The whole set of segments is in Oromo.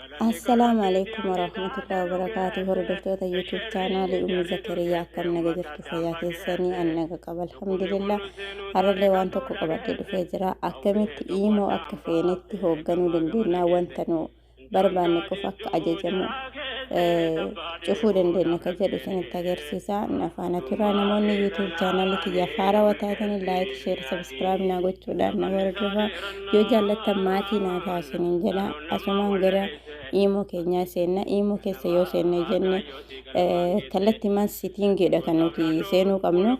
Assalamu alaikum warahmatullahi wabarakatuh. Hordoftoota YouTube chaanaalii Ummi Zakariyaa akkam naga jirtu fayyaa keessanii annaga qaba alhamdulillah. Harallee waan tokko qabadde dhufee jira. Akkamitti iimoo akka feenetti hoogganuu dandeenya wanta nu barbaanne qofa akka ajajamu cufuu dandeenya ka jedhu isinitti agarsiisa. Nafaana turaa namoonni YouTube chaanaalii kiyya faara wataatanii like, share, subscribe naa gochuudhaan na hordofaa. Yoo jaallattan maatii naa taasisaniin jala asumaan gara iimoo keenyaa seenna. Iimoo keessa yoo seenne jenne kallattimaan sitiingiidha kan nuti seenuu qabnu.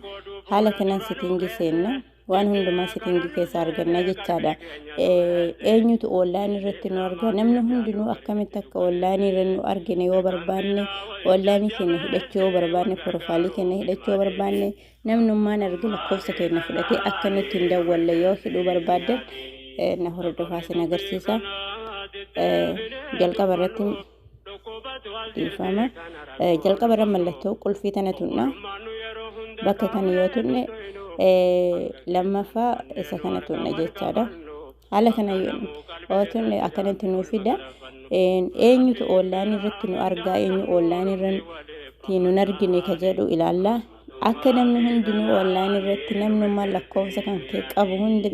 Haala kanaan sitiingii seenna. Waan hundumaa sitiingii keessa arganna jechaadha. Eenyutu online irratti nu arga? Namni hundinuu akkamitti akka online irra nu argine yoo barbaanne, online keenya hidhachuu yoo barbaanne, profailii keenya hidhachuu yoo barbaanne, namnummaan arga lakkoofsa keenya fudhatee akka nutti hin dawwalle yoo hidhuu barbaaddan na hordofaa sin agarsiisa. Jalqaba irratti dhiifama. Jalqaba irra mallattoo qulfii tana tunna. Bakka kan yoo tunne lammaffaa isa kana tunna jechaadha. Haala kana yoo tunne akkanatti nuu fida. Eenyutu online irratti nu argaa, eenyu online irratti nu argine ka jedhu ilaalla. Akka namni hundinuu online irratti namnummaan lakkoofsa kan kee qabu hundi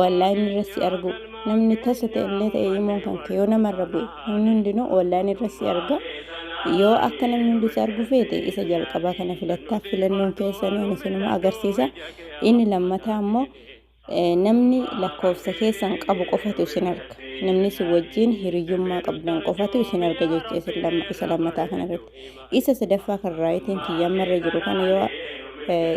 online irratti argu. Namni tasa ta'ellee ta'e iimoon kan kee yoo namarra bu'e namni hundinuu online irratti arga. Yoo akka namni hundi isa argu feete isa jalqabaa kana filattaa. Filannoon keessanii isinuma agarsiisa. Inni lammataa ammoo namni lakkoofsa keessan qabu qofatu isin arga. Namni si wajjin hiriyyummaa qabdan qofatu isin arga jecha isa lammataa kanarratti. Isa sadaffaa kan raayitiin kiyyammarra jiru kana yoo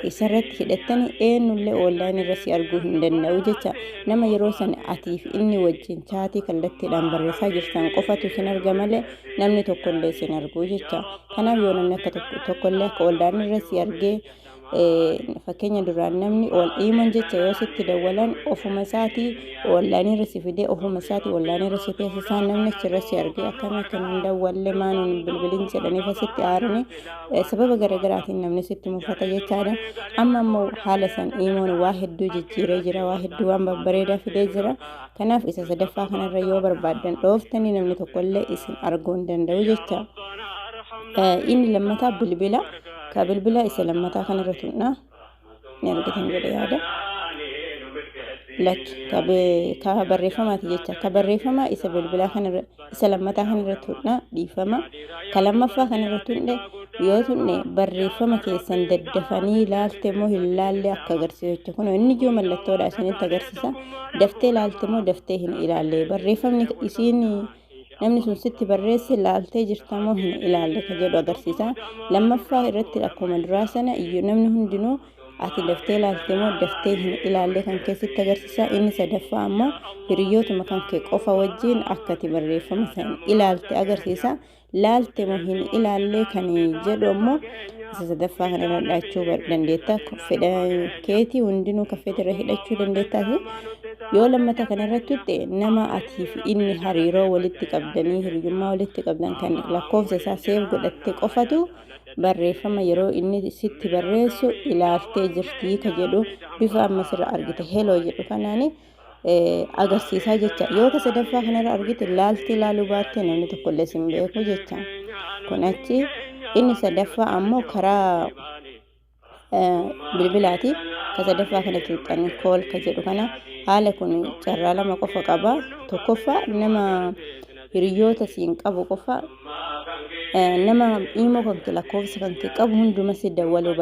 isarratti hidhattani eenyullee online irratti arguu hin danda'u jecha. Nama yeroo sana atiif inni wajjin chaatii kallattiidhaan barreessaa jirtan qofatu isin arga malee namni tokkollee isin argu jecha. Kanaaf yoo namni akka tokkollee akka online irratti argee fakkeenya duraan namni iimoon jecha yoo sitti dawwalan ofuma isaatii online irratti fidee ofuma isaatii online irratti teessisaan namni achirratti argee akkam akka hin dawwalle maanuun bilbilin jedhaniif asitti aaranii sababa garaagaraatiin namni sitti mufata jechaadha. Amma ammoo haala san iimoon waa hedduu jijjiiree jira, waa hedduu waan babbareedaa fidee jira. Kanaaf isa sadaffaa kanarra yoo barbaaddan dhooftanii namni tokkollee isin arguu hin danda'u jecha. Inni lammataa bilbila. Ka bilbila isa lammataa kanarra tunna ni argitan jedhe yaada. Ka barreeffamaati jecha. Ka barreeffama isa bilbilaa kanarra isa lammataa kanarra tunna dhiifama. Ka lammaffaa kanarra tunne yoo tunne barreeffama keessan daddafanii ilaalte moo hin ilaalle akka agarsiisu kun inni ijoo mallattoodha isinitti agarsiisa. Daftee ilaalte moo daftee hin ilaalle barreeffamni isiin namni sun sitti barreesse ilaaltee jirta moo hin ilaalle ka jedhu agarsiisa. Lammaffaa irratti akkuma duraa sana iyyuu namni hundinuu ati daftee ilaalte moo daftee hin ilaalle kan keessatti agarsiisa. Inni sadaffaa ammoo hiriyootuma kan kee qofa wajjin akka ati barreeffama san ilaalte agarsiisa. Laalte moo hin ilaalle kan jedhu ammoo isa sadaffaa kana irra hidhachuu dandeetta. Fedha keetii hundinuu kaffeet irra hidhachuu dandeettaati. Yoo lammata kanarratti tutte nama atiif inni hariiroo walitti qabdanii hiriyyummaa walitti qabdan kan lakkoofsa isaa seef godhatte qofatu barreeffama yeroo inni sitti barreessu ilaaltee jirtii ka jedhu bifa ammas irra argite heloo jedhu kanaani agarsiisaa jecha. Yoo ka sadaffaa kanarra argite laaltee ilaaluu baatte namni tokkollee sin beeku jecha. Kun achi inni sadaffaa ammoo karaa bilbilaati. Ka sadaffaa kana tuuxanii kool ka jedhu kana haala kun carraa lama qofa qaba. Tokkoffaa nama hiriyoota siin qabu qofa nama iimoo kan kee lakkoofsa kan kee qabu hunduma si dawwaluu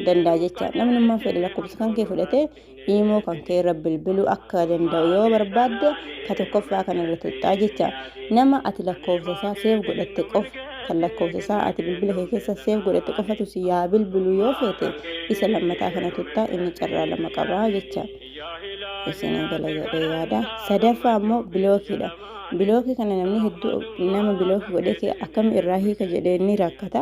danda'a jecha. Namnummaan fedhe lakkoofsa kan kee fudhatee iimoo kan kee irra bilbiluu akka danda'u yoo barbaadde ka tokkoffaa kanarra tuuxaa jecha. Nama ati lakkoofsa isaa seef godhatte qofa kan lakkoofsa isaa ati bilbila kee keessa seef godhatte qofatu si yaa bilbilu yoo feete isa lammataa kana tuuxaa inni carraa lama qaba jecha. Isin gala jedhee yaada. Sadaffaa ammoo bilookiidha. Bilookii kana namni hedduu nama bilookii godhee akkam irraa hiika jedhee ni rakkata.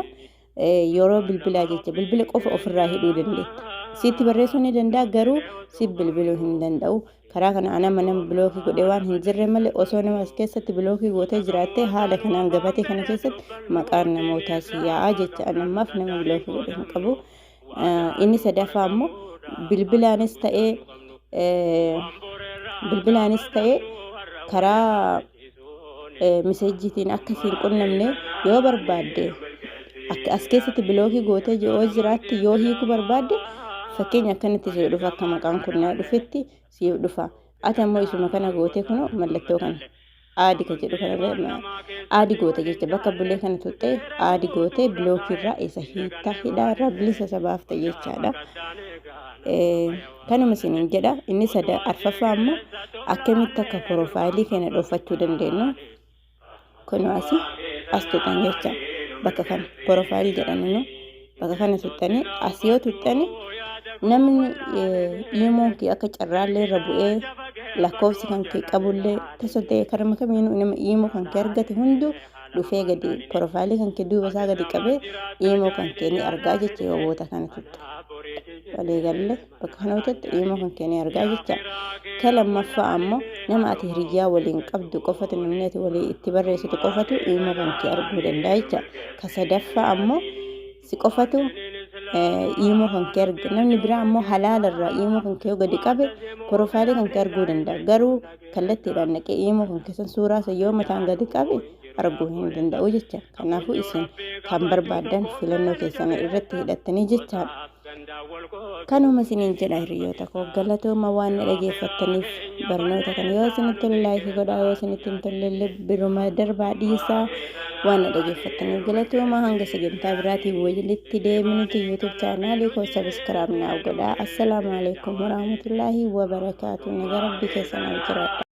Yeroo bilbilaa jecha bilbila qofa ofirraa hidhuu dandeetta. Sitti barreessuu ni danda'a garuu si bilbiluu hin danda'u. Karaa kana nama bilookii godhee waan hin jirre malee osoo nama as keessatti bilookii gootee jiraattee haala kanaan gabatee kana keessatti maqaan namootaa si yaa'a jecha. Anammaaf nama bilookii godhee hin qabu. Inni sadaffaa ammoo bilbilaanis ta'ee karaa miseejjitiin akkasiin qunnamne yoo barbaadde akka as keessatti bilookii gootee yoo jiraatti yoo hiikuu barbaadde fakkeenya akkanatti si dhufa akka maqaan kun na dhufetti si dhufa ati ammoo isuma kana gootee kun mallattoo kana aadi ka jedhu kana aadi goote jecha bakka bulee kana tuqxee aadi goote bilookii irraa isa hiitta hidhaa irraa bilisa sabaaf ta'e jechaadha. Kanuma isiniin jedha inni arfaffaa ammoo akkamitti akka piroofaayilii keenya dhoofachuu dandeenyu kunuwaasi as tuqan jecha bakka kana piroofaayilii jedhamu bakka kana tuqxanii as yoo tuqxanii namni imoon kee akka carraallee irra bu'ee lakkoofsi kan kee qabullee tasoo ta'e karama kamiinuu nama imoo kan kee argate hundu dhufee gadi piroofaayilii kan kee duuba isaa gadi qabee imoo kan kee ni argaa jecha yoo boota kana tuqxe waliigalee bakka kanatti imoo kan kee ni argaa jecha. Ka lammaffaa ammoo nama ati hiriyaa waliin qabdu qofatu namni ati walii itti barreessitu qofatu imoo kan kee arguu danda'a jecha. Ka sadaffaa ammoo si qofatu imoo kan kee arga namni biraa ammoo halaalarraa imoo kan kee gadi qabe piroofaayilii kan kee arguu danda'a garuu kallattiidhaan naqee imoo kan kee san suuraa san yoo mataan gadi qabe arguu hin danda'u jecha. Kanaafuu isin kan barbaadan filannoo keessan irratti hidhattanii jecha. Kanuma isiniin jedha hiriyoota koo galatooma waan na dhageeffattaniif barnoota kana yoo isinitti tolle laayikii godhaa yoo isinitti hin tolle biruma darbaa dhiisaa waan na dhageeffattaniif galatooma hanga sagantaa biraatiin walitti deebinuti yuutuub chaanaalii koo sabiskiraayib naaf godhaa. Assalaamu alaikum warahmatullaahi wabarakaatuh. Nagaa rabbii keessan jiraadha.